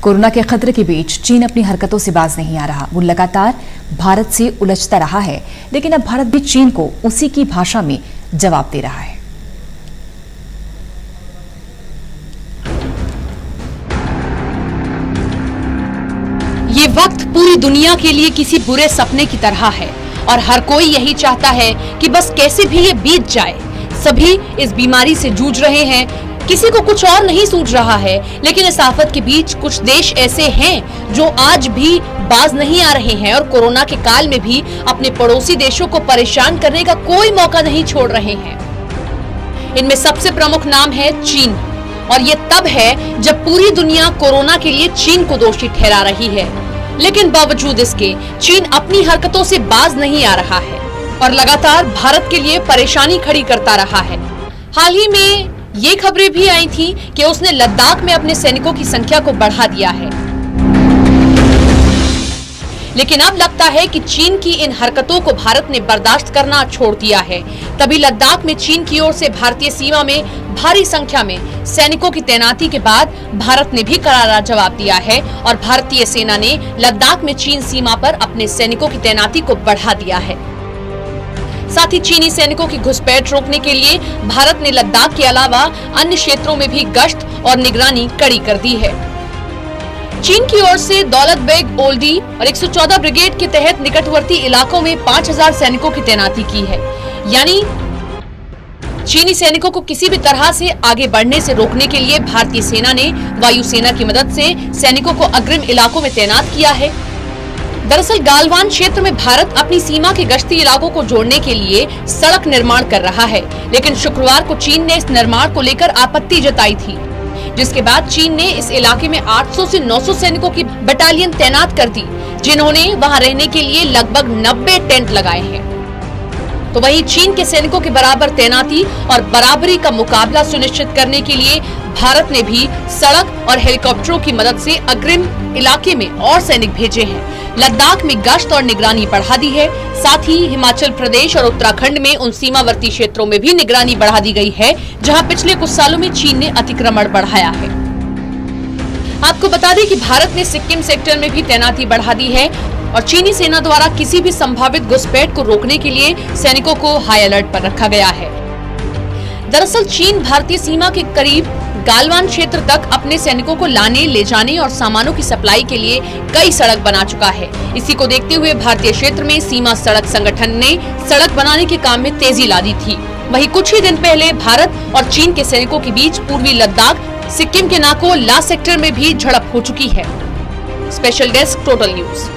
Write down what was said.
Corona के खतरे के बीच चीन अपनी हरकतों से बाज नहीं आ रहा। वो लगातार भारत से उलझता रहा है, लेकिन अब भारत भी चीन को उसी की भाषा में जवाब दे रहा है। ये वक्त पूरी दुनिया के लिए किसी बुरे सपने की तरह है और हर कोई यही चाहता है कि बस कैसे भी ये बीत जाए। सभी इस बीमारी से जूझ रहे हैं, किसी को कुछ और नहीं सूझ रहा है, लेकिन इस आफत के बीच कुछ देश ऐसे हैं जो आज भी बाज नहीं आ रहे हैं और कोरोना के काल में भी अपने पड़ोसी देशों को परेशान करने का कोई मौका नहीं छोड़ रहे हैं। इनमें सबसे प्रमुख नाम है चीन, और ये तब है जब पूरी दुनिया कोरोना के लिए चीन को दोषी ठहरा रही है। लेकिन बावजूद इसके चीन अपनी हरकतों से बाज नहीं आ रहा है और लगातार भारत के लिए परेशानी खड़ी करता रहा है। हाल ही में ये खबरें भी आई थी कि उसने लद्दाख में अपने सैनिकों की संख्या को बढ़ा दिया है, लेकिन अब लगता है कि चीन की इन हरकतों को भारत ने बर्दाश्त करना छोड़ दिया है। तभी लद्दाख में चीन की ओर से भारतीय सीमा में भारी संख्या में सैनिकों की तैनाती के बाद भारत ने भी करारा जवाब दिया है और भारतीय सेना ने लद्दाख में चीन सीमा पर अपने सैनिकों की तैनाती को बढ़ा दिया है। साथ ही चीनी सैनिकों की घुसपैठ रोकने के लिए भारत ने लद्दाख के अलावा अन्य क्षेत्रों में भी गश्त और निगरानी कड़ी कर दी है। चीन की ओर से दौलत बेग ओल्डी और 114 ब्रिगेड के तहत निकटवर्ती इलाकों में 5000 सैनिकों की तैनाती की है। यानी चीनी सैनिकों को किसी भी तरह से आगे बढ़ने से रोकने के लिए भारतीय सेना ने वायुसेना की मदद से सैनिकों को अग्रिम इलाकों में तैनात किया है। दरअसल गालवान क्षेत्र में भारत अपनी सीमा के गश्ती इलाकों को जोड़ने के लिए सड़क निर्माण कर रहा है, लेकिन शुक्रवार को चीन ने इस निर्माण को लेकर आपत्ति जताई थी, जिसके बाद चीन ने इस इलाके में 800 से 900 सैनिकों की बटालियन तैनात कर दी, जिन्होंने वहां रहने के लिए लगभग 90 टेंट लगाए हैं। तो वहीं चीन के सैनिकों के बराबर तैनाती और बराबरी का मुकाबला सुनिश्चित करने के लिए भारत ने भी सड़क और हेलीकॉप्टरों की मदद से अग्रिम इलाके में और सैनिक भेजे हैं। लद्दाख में गश्त और निगरानी बढ़ा दी है। साथ ही हिमाचल प्रदेश और उत्तराखंड में उन सीमावर्ती क्षेत्रों में भी निगरानी बढ़ा दी गई है, जहां पिछले कुछ सालों में चीन ने अतिक्रमण बढ़ाया है। आपको बता दें कि भारत ने सिक्किम सेक्टर में भी तैनाती बढ़ा दी है और चीनी सेना द्वारा किसी भी संभावित घुसपैठ को रोकने के लिए सैनिकों को हाई अलर्ट पर रखा गया है। दरअसल चीन भारतीय सीमा के करीब गालवान क्षेत्र तक अपने सैनिकों को लाने, ले जाने और सामानों की सप्लाई के लिए कई सड़क बना चुका है। इसी को देखते हुए भारतीय क्षेत्र में सीमा सड़क संगठन ने सड़क बनाने के काम में तेजी ला दी थी। वहीं कुछ ही दिन पहले भारत और चीन के सैनिकों के बीच पूर्वी लद्दाख, सिक्किम के नाको ला सेक्टर में भी झड़प हो चुकी है। Special desk, total news.